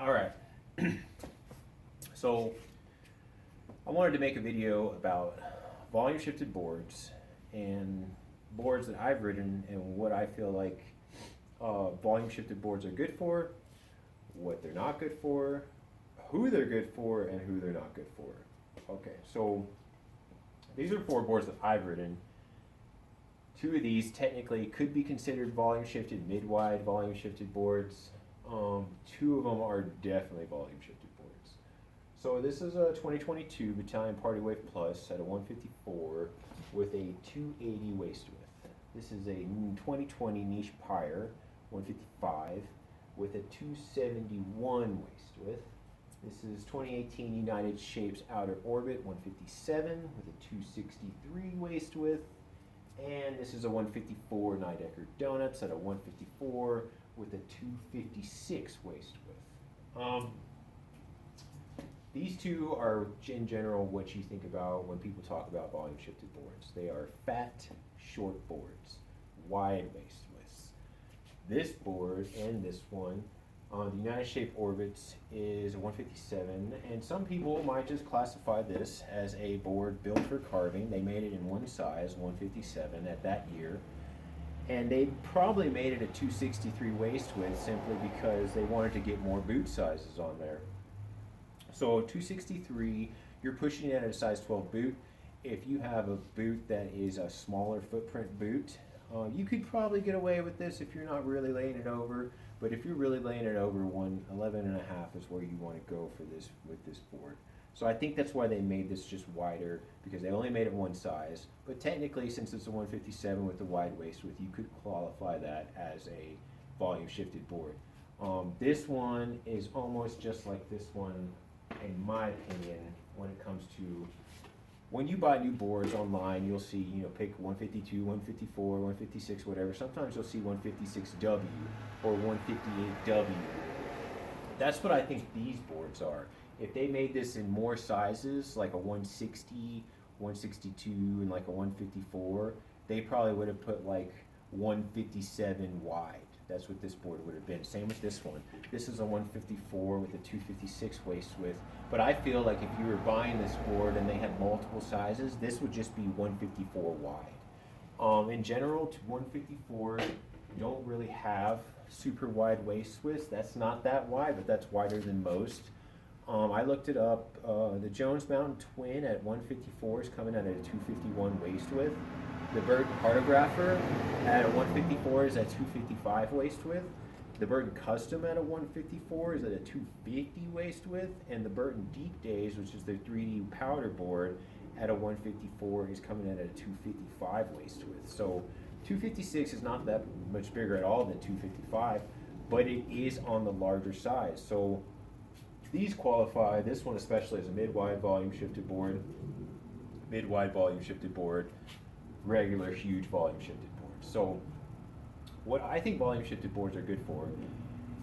All right. So I wanted to make a video about volume shifted boards and boards that I've ridden and what I feel like volume shifted boards are good for, what they're not good for, who they're good for, and who they're not good for. Okay, so these are 4 boards that I've ridden. 2 of these technically could be considered volume shifted, mid-wide volume shifted boards. 2 of them are definitely volume shifted boards. So this is a 2022 Battalion Party Wave Plus at a 154 with a 280 waist width. This is a 2020 Niche Pyre 155 with a 271 waist width. This is 2018 United Shapes Outer Orbit 157 with a 263 waist width. And this is a 154 Nidecker Donuts at a 154 with a 256 waist width. These 2 are in general what you think about when people talk about volume shifted boards. They are fat, short boards, wide waist widths. This board and this one, the United Shape Orbits, is a 157, and some people might just classify this as a board built for carving. They made it in one size, 157, at that year, and they probably made it a 263 waist width simply because they wanted to get more boot sizes on there. So 263, you're pushing it at a size 12 boot. If you have a boot that is a smaller footprint boot, you could probably get away with this if you're not really laying it over. But if you're really laying it over, 11.5 is where you want to go for this with this board. So I think that's why they made this just wider, because they only made it one size. But technically, since it's a 157 with the wide waist width, you could qualify that as a volume shifted board. This one is almost just like this one, in my opinion, when it comes to when you buy new boards online. You'll see, pick 152, 154, 156, whatever. Sometimes you'll see 156W or 158W. That's what I think these boards are. If they made this in more sizes, like a 160, 162, and like a 154, they probably would have put like 157 wide. That's what this board would have been. Same with this one. This is a 154 with a 256 waist width. But I feel like if you were buying this board and they had multiple sizes, this would just be 154 wide. In general, 154 don't really have super wide waist widths. That's not that wide, but that's wider than most. I looked it up. The Jones Mountain Twin at 154 is coming at a 251 waist width. The Burton Cartographer at a 154 is at 255 waist width. The Burton Custom at a 154 is at a 250 waist width. And the Burton Deep Days, which is their 3D powder board, at a 154 is coming at a 255 waist width. So 256 is not that much bigger at all than 255, but it is on the larger size. So these qualify, this one especially, as a mid-wide volume shifted board, regular huge volume shifted boards. So what I think volume shifted boards are good for,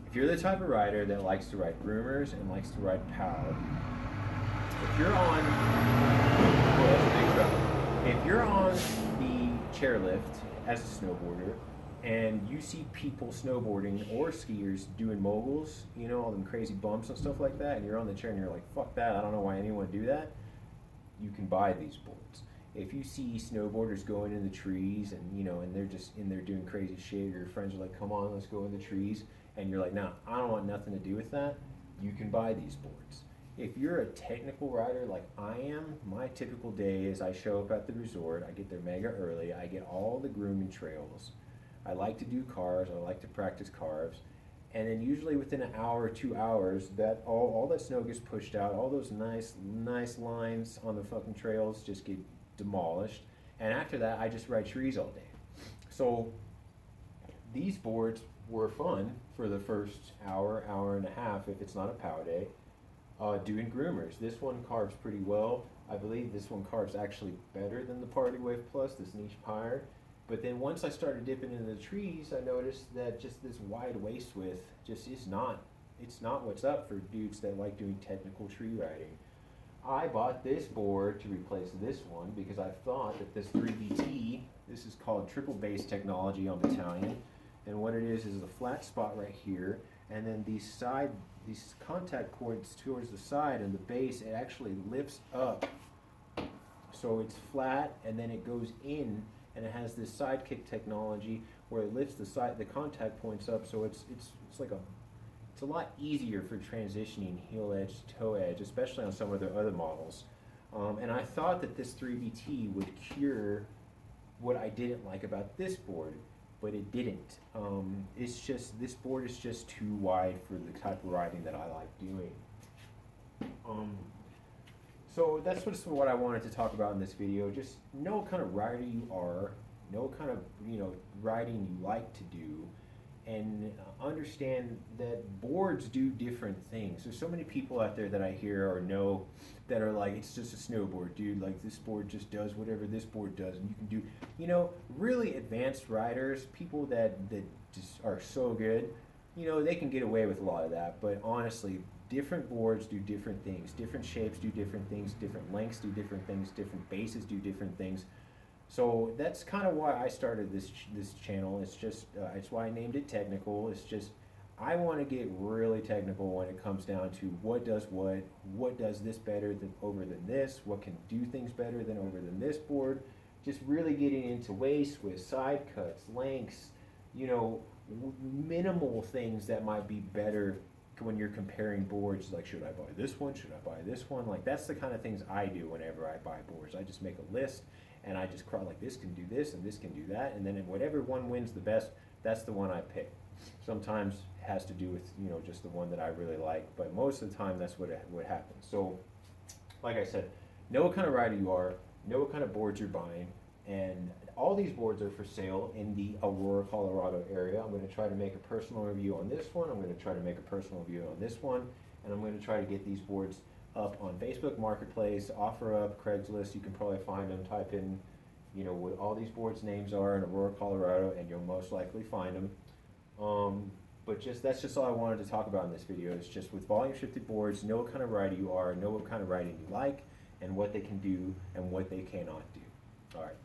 if you're the type of rider that likes to ride groomers and likes to ride POW, if you're on, well, that's a big trouble. If you're on the chairlift as a snowboarder and you see people snowboarding or skiers doing moguls, all them crazy bumps and stuff like that, and you're on the chair and you're like, fuck that, I don't know why anyone would do that, you can buy these boards. If you see snowboarders going in the trees and they're just in there doing crazy shit, your friends are like, come on, let's go in the trees, and you're like, nah, I don't want nothing to do with that, you can buy these boards. If you're a technical rider like I am, my typical day is I show up at the resort, I get there mega early, I get all the grooming trails, I like to do carves, I like to practice carves, and then usually within an hour or 2 hours, that all that snow gets pushed out, all those nice lines on the fucking trails just get demolished, and after that I just ride trees all day. So these boards were fun for the first hour and a half if it's not a POW day, doing groomers. This one carves pretty well. I believe this one carves actually better than the Party Wave Plus, this Niche Pyre. But then once I started dipping into the trees, I noticed that just this wide waist width just is not, it's not what's up for dudes that like doing technical tree riding. I bought this board to replace this one because I thought that this 3BT, this is called triple base technology on Battalion, and what it is a flat spot right here, and then these contact points towards the side and the base, it actually lifts up, so it's flat, and then it goes in, and it has this sidekick technology where it lifts the contact points up, so it's like it's a lot easier for transitioning heel edge to toe edge, especially on some of the other models. And I thought that this 3BT would cure what I didn't like about this board, but it didn't. It's just, this board is just too wide for the type of riding that I like doing. So that's what I wanted to talk about in this video. Just know what kind of rider you are, know what kind of riding you like to do, and understand that boards do different things. There's so many people out there that I hear or know that are like, it's just a snowboard, dude. Like, this board just does whatever this board does, and you can do, really advanced riders, people that just are so good, they can get away with a lot of that. But honestly, different boards do different things. Different shapes do different things. Different lengths do different things. Different bases do different things. So that's kind of why I started this channel. It's just it's why I named it Technical. It's just, I want to get really technical when it comes down to what does this better over than this, what can do things better than over than this board. Just really getting into waist width, side cuts, lengths, minimal things that might be better when you're comparing boards. Like, should I buy this one? Should I buy this one? Like, that's the kind of things I do whenever I buy boards. I just make a list, and I just cry like, this can do this and this can do that, and then whatever one wins the best, that's the one I pick. Sometimes it has to do with just the one that I really like, but most of the time that's what happens. So like I said, know what kind of rider you are, know what kind of boards you're buying, and all these boards are for sale in the Aurora, Colorado area. I'm going to try to make a personal review on this one. I'm going to try to make a personal review on this one, and I'm going to try to get these boards up on Facebook Marketplace, OfferUp, Craigslist. You can probably find them. Type in, what all these boards' names are in Aurora, Colorado, and you'll most likely find them. But that's just all I wanted to talk about in this video. It's just, with volume shifted boards, know what kind of rider you are, know what kind of riding you like, and what they can do and what they cannot do. All right.